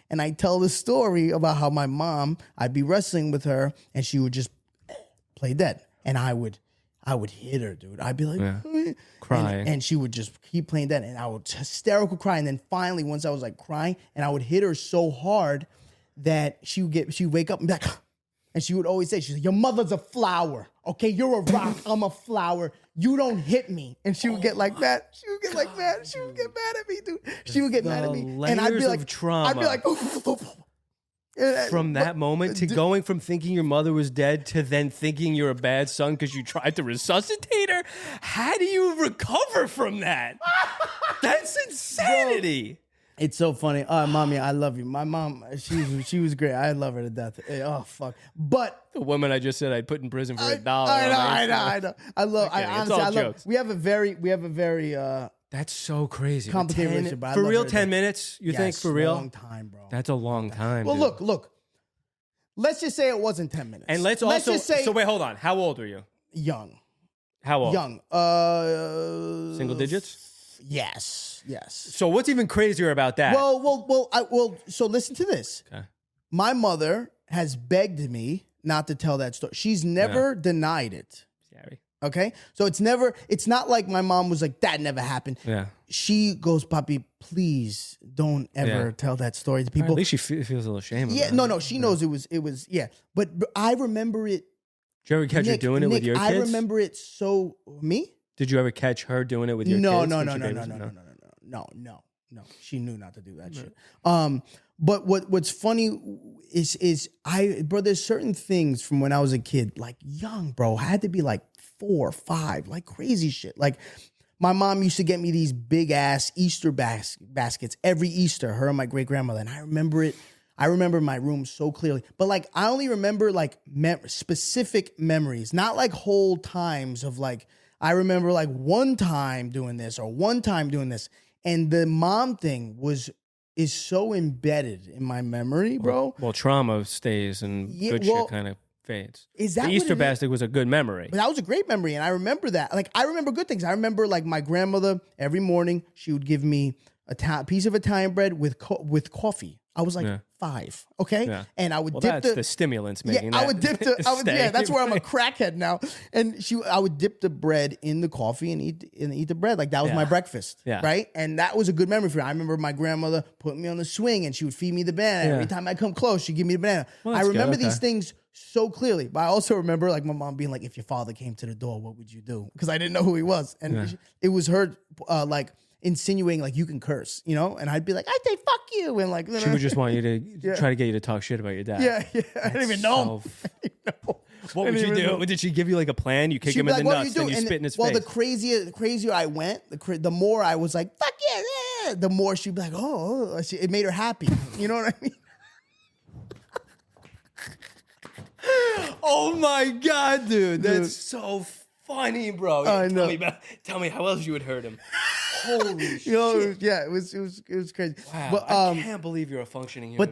And I tell the story about how my mom, I'd be wrestling with her and she would just play dead. And I would hit her, dude. I'd be like, crying. And she would just keep playing dead. And I would hysterical cry. And then finally, once I was like crying, and I would hit her so hard that she would wake up and be like, and she would always say, she's like, your mother's a flower. Okay, you're a rock. I'm a flower. You don't hit me. And she would get like that. She would get like that. She would get mad at me, dude. She would get mad at me. And I'd be like, trauma. I'd be like, from that moment to going from thinking your mother was dead to then thinking you're a bad son because you tried to resuscitate her. How do you recover from that? That's insanity. Bro, it's so funny. Mommy, I love you. My mom, she was great. I love her to death. Oh fuck. But the woman I just said I'd put in prison for $1. I know. Honestly, I love. Jokes. We have a very. That's so crazy. Complicated relationship. For real, 10 minutes? You think for real? Long time, bro. That's a long time. Well, dude. look. Let's just say it wasn't 10 minutes. And let's also just say. So wait, hold on. How old were you? Young. How old? Young. Single digits? Yes. So what's even crazier about that? Well. So listen to this. Okay. My mother has begged me not to tell that story. She's never denied it. Scary. Okay? So it's not like my mom was like, that never happened. Yeah. She goes, Papi, please don't ever tell that story to people. At least she feels a little shame. Yeah, no, she knows it was, yeah. But I remember it. Did you ever catch her doing it with your kids? I remember it so, me? Did you ever catch her doing it with your No, kids? No. She knew not to do that shit. But what's funny is bro, there's certain things from when I was a kid, like young, bro, I had to be like 4 or 5, like crazy shit. Like my mom used to get me these big ass Easter baskets every Easter, her and my great grandmother. And I remember it. I remember my room so clearly, but like, I only remember like specific memories, not like whole times of like, I remember like one time doing this or one time doing this. And the mom thing is so embedded in my memory, bro. Well, trauma stays and good shit kind of fades. Is that the Easter basket was a good memory? But that was a great memory, and I remember that. Like, I remember good things. I remember like my grandmother every morning she would give me a piece of Italian bread with coffee. I was like 5, okay? Yeah. And I would dip the stimulants making I would dip that's where I'm a crackhead now. And I would dip the bread in the coffee and eat the bread. Like that was my breakfast, right? And that was a good memory for me. I remember my grandmother putting me on the swing and she would feed me the banana. Every time I come close, she'd give me the banana. Well, I remember these things so clearly, but I also remember like my mom being like, if your father came to the door, what would you do? Because I didn't know who he was. And it was her like insinuating like you can curse, you know, and I'd be like, I say fuck you, and like she would just want you to try to get you to talk shit about your dad. Yeah. I didn't even know him. What would you do? Did she give you like a plan? You kick him in the nuts, then you spit in his face. Well, the crazier I went, the more I was like, fuck yeah, the more she'd be like, oh, it made her happy. You know what I mean? Oh my God, dude. That's so funny, bro. I know. Tell me how else you would hurt him. Holy shit. You know, it was crazy. Wow, But, I can't believe you're a functioning human.